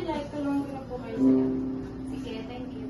Like, tulungan ko na po kayo sa'yo. Sige, thank you.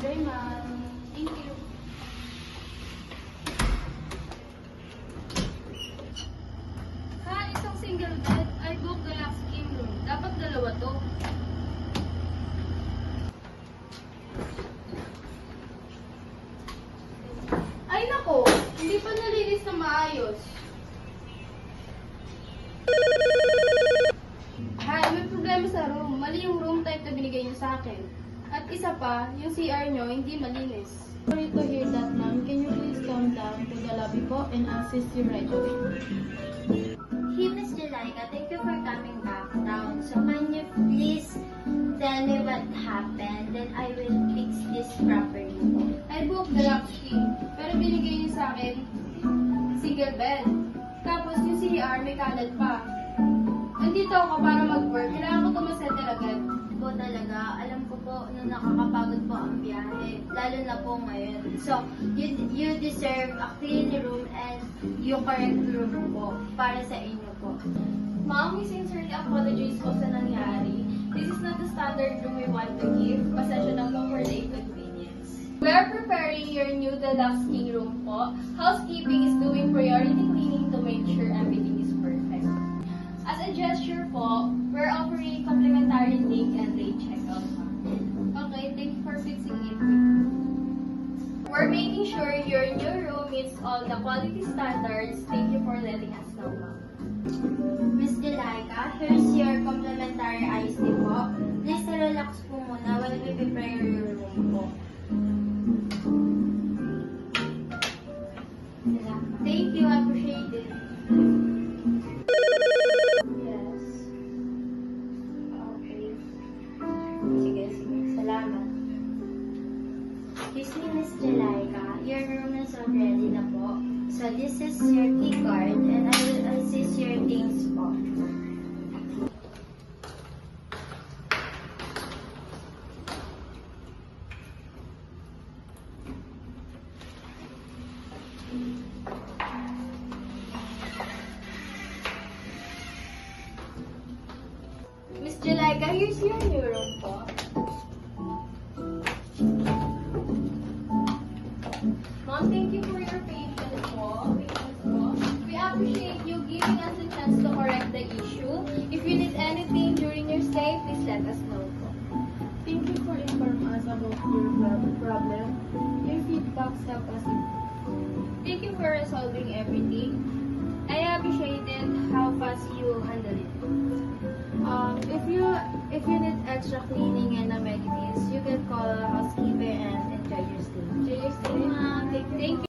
Enjoy, ma'am. Thank you. Sa isang single bed, I booked the last king room. Dapat dalawa to. Ay, nako. Hindi pa nalinis na maayos. Hi, may problema sa room. Mali yung room type na binigay niyo sa akin. At isa pa, yung CR niyo hindi malinis. Sorry to hear that, ma'am. Can you please come down to the lobby po and assist you right away? Hey, Miss Jelika, thank you for coming back down. So, can you please tell me what happened? Then I will fix this properly. I booked the last king, pero binigay niyo sa akin single bed. Tapos yung CR may kalat pa. Nandito ako para mag-work. Kailangan ko ito masettle agad. Po talaga, alam ko po na nakakapagod po ang biyahe. Lalo na po ngayon. So, you deserve a clean room and yung correct room po para sa inyo po. Ma'am, we sincerely apologize po sa nangyari. This is not the standard room we want to give. Pasensya na po for the inconvenience. We are preparing your new deluxe king room po. Housekeeping is doing priority cleaning to make sure everything is perfect. As a gesture po, we're offering complimentary link and late checkout. Okay, thank you for fixing it. We're making sure your new room meets all the quality standards. Thank you for letting us know, ma'am. Miss Jelika, here's your complimentary iced tea po. Please relax po muna while we prepare your room po. Thank you, I appreciate it. Yes. Okay. Sige. Salamat. Excuse me, Miss Jelika. Your room is already na po. So, this is your key card and I will assist your things po. Miss Jelika, here's your new room po. Mom, thank you for your patience po. We appreciate you giving us the chance to correct the issue. If you need anything during your stay, please let us know po. Thank you for informing us about your problem. Your feedbacks help us improve. Thank you for resolving everything. I appreciated how fast you handled it. If you need extra cleaning and amenities, you can call a housekeeper and enjoy your stay. Enjoy your stay, ma'am. Thank you.